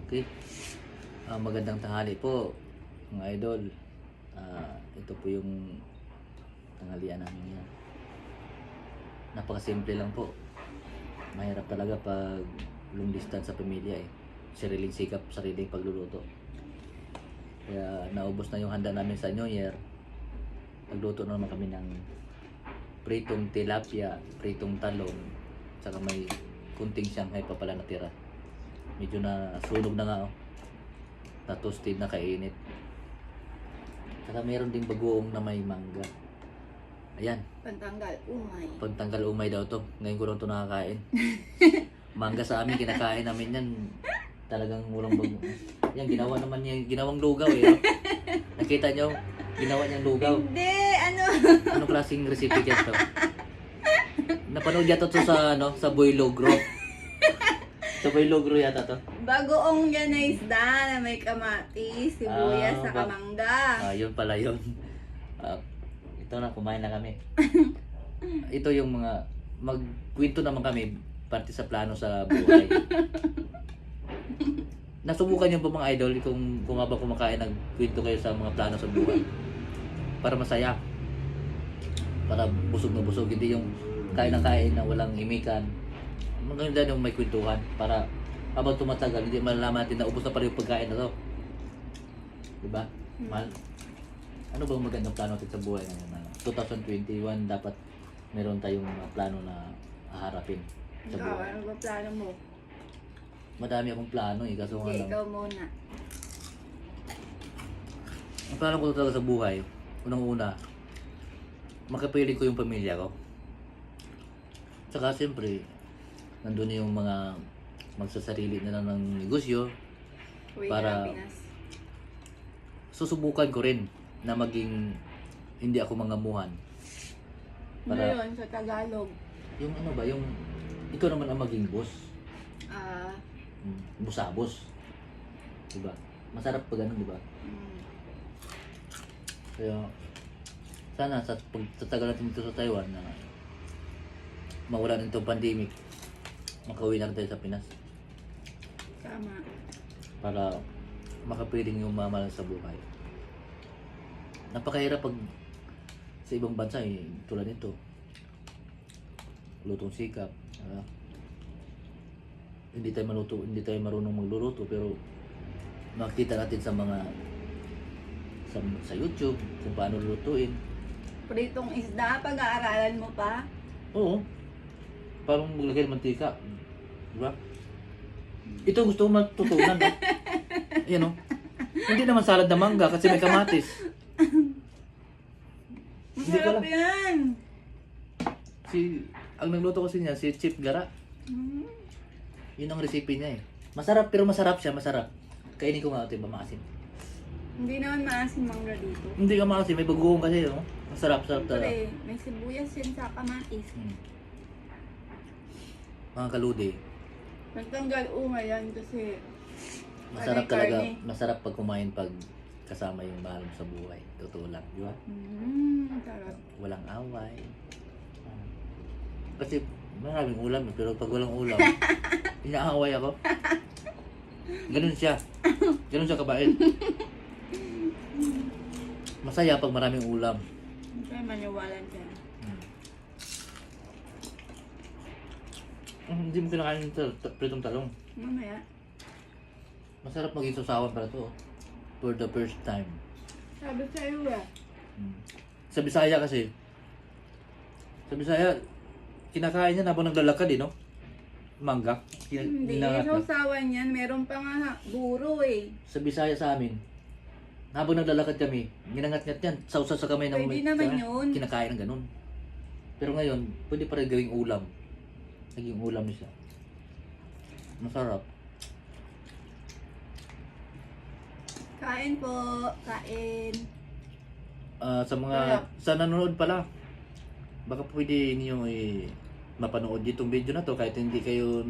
Okay. Magandang tanghali po, mga idol. Ito po yung tanghalian namin yan. Napakasimple lang po. Mahirap talaga pag long distance sa pamilya eh. Sariling sikap, sariling pagluluto. Kaya naubos na yung handa namin sa New Year. Nagluto na naman kami ng pritong tilapia, pritong talong, saka may kunting Shanghai pa pala natira. Medyo na sunog na nga oh. Na toasted na kainit. Saka meron ding bagoong na may mangga. Ayan. Pantanggal umay. Pagtanggal umay daw to. Ngayon ko lang to nakakain. Mangga sa amin, kinakain namin yan. Talagang murang bago. Yan, ginawa naman niya, ginawang lugaw eh. No? Nakita niyo, ginawa niyang lugaw. Hindi, ano? Anong klaseng recipe kaya to? Napanood yata to sa, sa Boy Logro. Sa Boy Logro yata to. Bagoong yan na isda na may kamatis, sibuyas, sa mangga. Yun pala yun. Ito na, kumain na kami. Ito yung mga, magkwento naman kami, parte sa plano sa buhay. Nasubukan niyo ba mga idol kung habang kumakain nagkwento kayo sa mga plano sa buhay? Para masaya. Para busog na busog. Hindi yung kain ng kain na walang imikan. Maganda yung may kwentuhan. Para habang tumatagal, hindi malalaman natin na ubos na pala yung pagkain na to. Diba? Mahal. Ano bang magandang plano natin sa buhay ngayon? 2021 dapat meron tayong mga plano na haharapin sa Ikaw, buhay. ano ba plano mo? Madami akong plano eh, kaso nga Hindi, lang. ikaw muna. Ang plano ko talaga sa buhay, unang-una, makapiling ko yung pamilya ko. Tsaka siyempre, nandun yung mga magsasarili na lang ng negosyo. Uwi Para- na Pinas. Susubukan ko rin na maging hindi ako mangamuhan. Para- Ngayon, sa Tagalog, Yung ano ba, yung ikaw naman ang maging boss. Busabos. Diba? Masarap pa ganun, diba? Kaya, sana sa pagtatagal natin dito sa Taiwan na mawala na itong pandemic, makauwi na rin tayo sa Pinas Tama. para makapiling yung mamalan sa buhay. Napakahirap pag sa ibang bansa eh, tulad nito. Lutong sikap. Hindi tayo marunong magluluto pero makita natin sa mga sa YouTube kung paano lulutuin. Pritong isda, pag-aaralan mo pa? Oo. Parang maglagay ng mantika. Diba? Ito gusto ko matutunan. Ayan o. Hindi naman salad na mangga kasi may kamatis. Hindi ko Masarap lang. yan! Ang nagluto kasi niya, si Chip Gara. Mm. Yun ang recipe niya eh. Masarap pero masarap siya, masarap. Kainin ko nga ito, ba maasim? Hindi naman maasim mangga dito. Hindi ka maasim, may bagoong kasi no? Masarap, sarap talaga. Siyempre, may sibuyas yan sa kamatis. Mga kaludi, Nagtanggal umay yan kasi masarap may talaga, karne. masarap pag kumain pag kasama yung mahal mo sa buhay. Totoo lang, di ba? Sarap. Walang away. Kasi maraming ulam eh, pero pag walang ulam, inaaway ako. Ganun siya. Ganun siya kabait. Masaya pag maraming ulam. Hindi kayo maniwala dyan. Hindi mo kinakain yung pritong talong. Mamaya. Masarap maging sausawan para to. For the first time. Sabi sa'yo Sa Bisaya kasi. Sa Bisaya, kinakain niya habang naglalakad eh, no? Mangga. Hindi, Ginangat na. sausawan yan. Meron pa nga buro eh. Sa Bisaya sa amin, habang naglalakad kami, ginangat-ngat yan. Sausa sa kamay ng Pwede naman yun. Kinakain ng ganun. Pero ngayon, pwede pa rin gawing ulam. Naging ulam siya. Masarap. Kain po. Kain. Sa nanonood pala, baka pwede niyo mapanood itong video na to kahit hindi kayo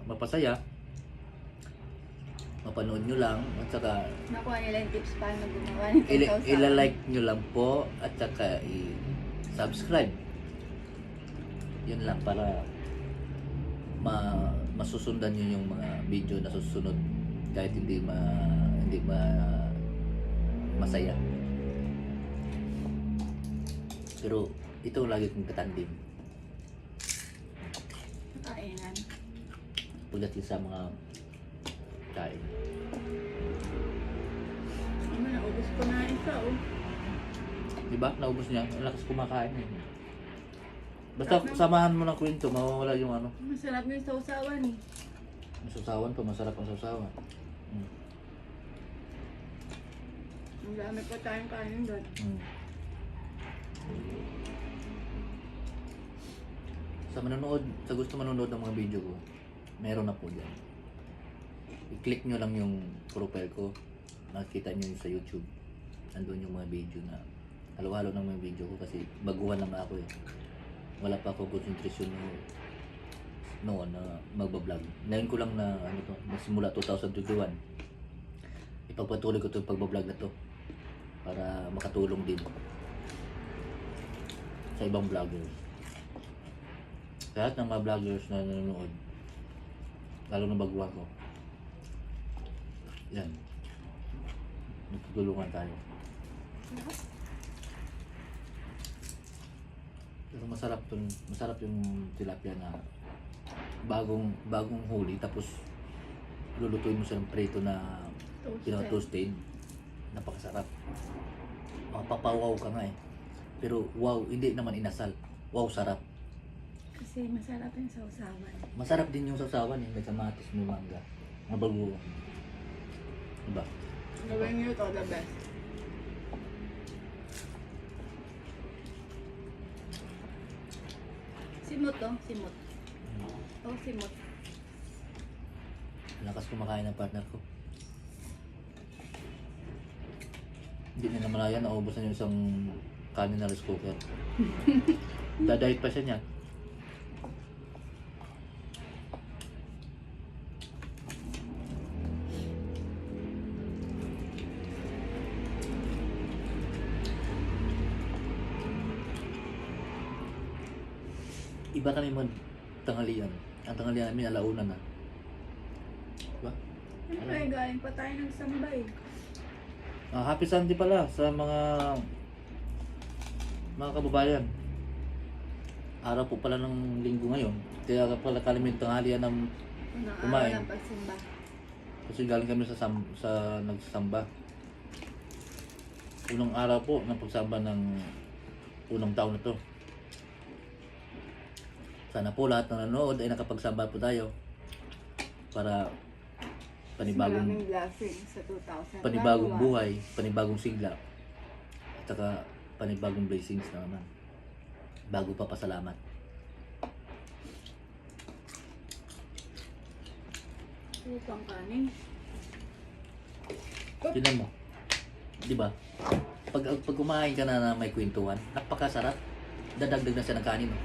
mapasaya. Mapanood nyo lang at saka Nakuha nila yung tips paano gumawa ng sausawan. ila-like nyo lang po at saka i-subscribe. Yun lang para masusundan nyo yung mga video na susunod kahit hindi masaya. Pero ito lagi kong katandim Kainan. pagdating sa mga kain. Ano, naubos ko na isa, oh. Diba? Naubos niya. Ang lakas kumakain eh. Basta samahan mo ng kwento, mawawala yung ano. Masarap yung sausawan, eh. Ang sausawan pa, masarap ang sausawan. Ang dami pa tayong kanin doon. Sa gusto manonood ng mga video ko, meron na po dyan. I-click nyo lang yung profile ko, makikita nyo yung sa YouTube. Nandun yung mga video na halo-halo ng mga video ko kasi baguhan lang ako eh. Wala pa ako concentration noon na magbablog. Ngayon ko lang na simula 2021. Ipagpatuloy ko itong pagbablog na to para makatulong din sa ibang vloggers. Lahat ng mga vloggers na nanonood, lalo na baguhan ko, yan, nagtutulungan tayo. Pero masarap yung tilapia na bagong huli, tapos lulutuin mo siya ng preto na pinaka-toasted. Napakasarap. Mapapawaw ka nga eh. Pero wow, hindi naman inasal. Wow, sarap. Kasi masarap yung sausawan. Masarap din yung sausawan eh. May kamatis, may mangga. Mabago. Diba? Gawin nyo to the best. Simot, oh. Simot. Oh, simot. Lakas kumakain ng partner ko. Hindi na namalayan, naubos na yung isang kanin na rice cooker. Dadahit pa siya niyan. Iba kami tanghalian. Ang tanghalian namin alauna na. Diba? Ano eh, galing pa tayo ng sambay. Happy Sunday pala sa mga kababayan. Araw po pala ng linggo ngayon. Kaya pala kami tanghalian ng Unang kumain. araw ng pagsimba. Kasi galing kami sa nagsasamba. Unang araw po ng pagsamba ng unang taon na to. Sana po lahat ng nanonood ay nakapagsamba po tayo para Maraming blessing sa 2000. panibagong buhay, panibagong sigla, at saka panibagong blessings na naman. Bago pa pasalamat. Upang kanin. Tignan mo. Di ba? Pag kumain ka na may kwentuhan, napakasarap. Dadagdag na siya ng kanin. No?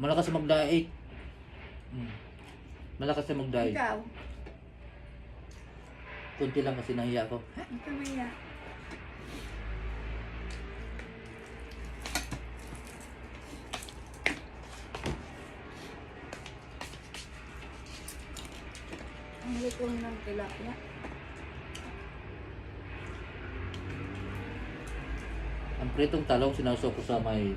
Malakas sa magdaig. Malakas sa magdaig. Ikaw. Kunti lang kasi nahiya ako. Ikaw maya. Ang luto ng tilapia. Ang pritong talong sinasok ko sa may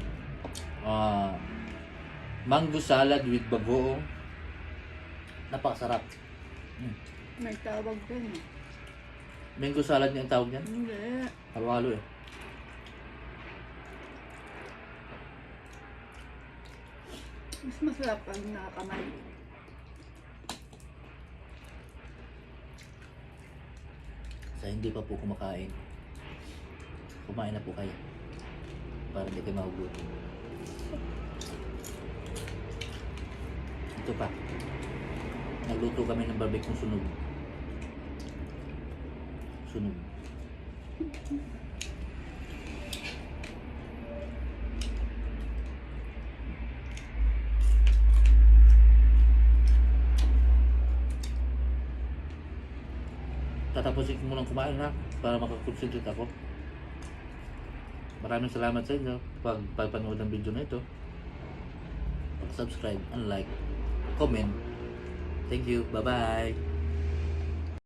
mango salad with bagoong. Napakasarap. May tawag dun eh. Mango salad niya ang tawag niyan. Hindi. Halo-halo eh. Mas masarap pag nakakamay. Sa hindi pa po kumakain, kumain na po kayo para hindi kayo mahugutin. Ito pa, nagluto kami ng barbecue sunog. Tatapusin ko munang kumain ha para makakonsentrate ako. Maraming salamat sa inyo pagpanood ng video na ito. Pag-subscribe and like, comment. Thank you. Bye-bye.